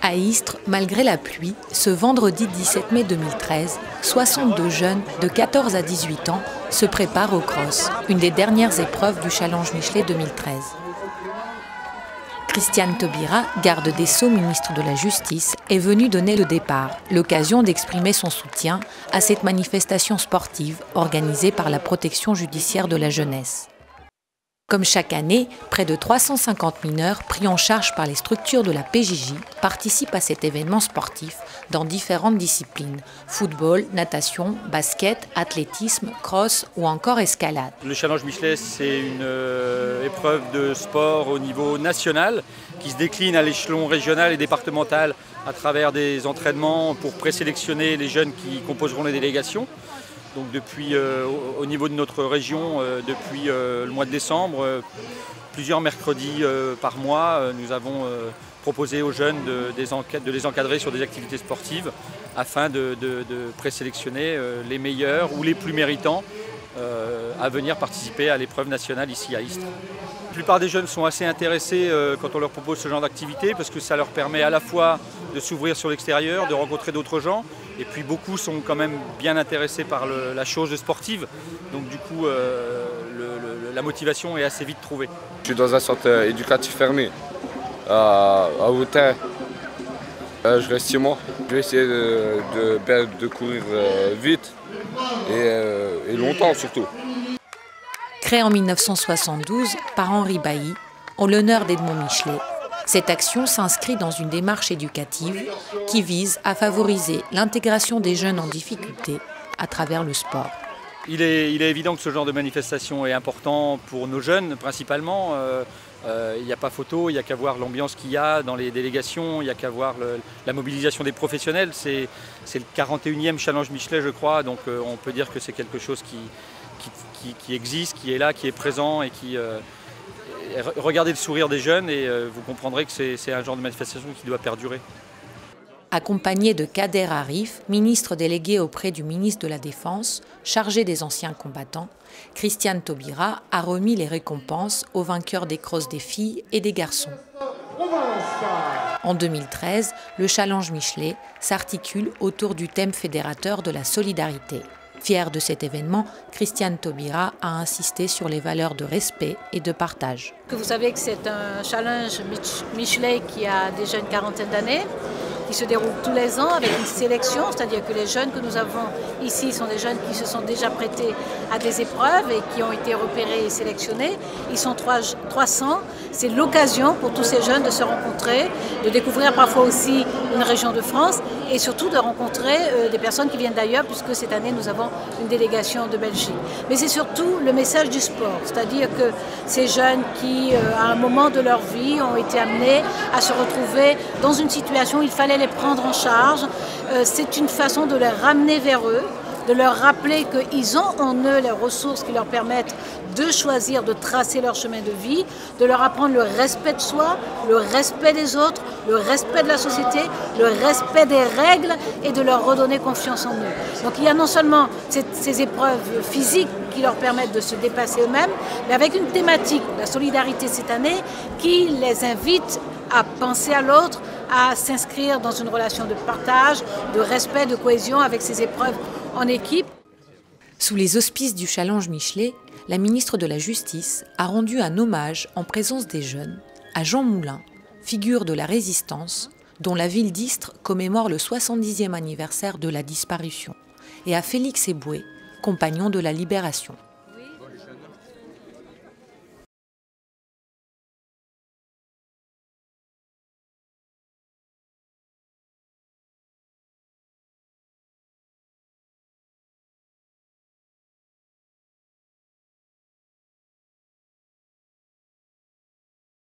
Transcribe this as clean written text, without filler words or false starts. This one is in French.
À Istres, malgré la pluie, ce vendredi 17 mai 2013, 62 jeunes de 14 à 18 ans se préparent au cross, une des dernières épreuves du Challenge Michelet 2013. Christiane Taubira, garde des Sceaux, ministre de la Justice, est venue donner le départ, l'occasion d'exprimer son soutien à cette manifestation sportive organisée par la protection judiciaire de la jeunesse. Comme chaque année, près de 350 mineurs pris en charge par les structures de la PJJ participent à cet événement sportif dans différentes disciplines, football, natation, basket, athlétisme, cross ou encore escalade. Le Challenge Michelet, c'est une épreuve de sport au niveau national qui se décline à l'échelon régional et départemental à travers des entraînements pour présélectionner les jeunes qui composeront les délégations. Donc depuis, au niveau de notre région, depuis le mois de décembre, plusieurs mercredis par mois, nous avons proposé aux jeunes de les encadrer sur des activités sportives afin de présélectionner les meilleurs ou les plus méritants à venir participer à l'épreuve nationale ici à Istres. La plupart des jeunes sont assez intéressés quand on leur propose ce genre d'activité parce que ça leur permet à la fois de s'ouvrir sur l'extérieur, de rencontrer d'autres gens, et puis beaucoup sont quand même bien intéressés par la chose sportive, donc du coup la motivation est assez vite trouvée. Je suis dans un centre éducatif fermé à Autun. Je reste chez moi. Je vais essayer de courir vite et longtemps surtout. Créé en 1972 par Henri Bailly, en l'honneur d'Edmond Michelet, cette action s'inscrit dans une démarche éducative qui vise à favoriser l'intégration des jeunes en difficulté à travers le sport. Il est évident que ce genre de manifestation est important pour nos jeunes principalement. Il n'y a pas photo, il n'y a qu'à voir l'ambiance qu'il y a dans les délégations, il n'y a qu'à voir la mobilisation des professionnels. C'est le 41e Challenge Michelet, je crois, donc on peut dire que c'est quelque chose qui existe, qui est là, qui est présent et qui... regardez le sourire des jeunes et vous comprendrez que c'est un genre de manifestation qui doit perdurer. Accompagné de Kader Arif, ministre délégué auprès du ministre de la Défense, chargé des anciens combattants, Christiane Taubira a remis les récompenses aux vainqueurs des crosses des filles et des garçons. En 2013, le Challenge Michelet s'articule autour du thème fédérateur de la solidarité. Fière de cet événement, Christiane Taubira a insisté sur les valeurs de respect et de partage. Vous savez que c'est un challenge Michelet qui a déjà une quarantaine d'années, qui se déroule tous les ans avec une sélection, c'est-à-dire que les jeunes que nous avons ici sont des jeunes qui se sont déjà prêtés à des épreuves et qui ont été repérés et sélectionnés. Ils sont 300. C'est l'occasion pour tous ces jeunes de se rencontrer, de découvrir parfois aussi une région de France et surtout de rencontrer des personnes qui viennent d'ailleurs, puisque cette année nous avons une délégation de Belgique. Mais c'est surtout le message du sport, c'est-à-dire que ces jeunes qui, à un moment de leur vie, ont été amenés à se retrouver dans une situation où il fallait les prendre en charge. C'est une façon de les ramener vers eux, de leur rappeler qu'ils ont en eux les ressources qui leur permettent de choisir, de tracer leur chemin de vie, de leur apprendre le respect de soi, le respect des autres, le respect de la société, le respect des règles et de leur redonner confiance en eux. Donc il y a non seulement ces épreuves physiques qui leur permettent de se dépasser eux-mêmes, mais avec une thématique, la solidarité cette année, qui les invite à penser à l'autre, à s'inscrire dans une relation de partage, de respect, de cohésion avec ces épreuves en équipe. Sous les auspices du Challenge Michelet, la ministre de la Justice a rendu un hommage en présence des jeunes à Jean Moulin, figure de la résistance, dont la ville d'Istres commémore le 70e anniversaire de la disparition, et à Félix Eboué, compagnon de la Libération.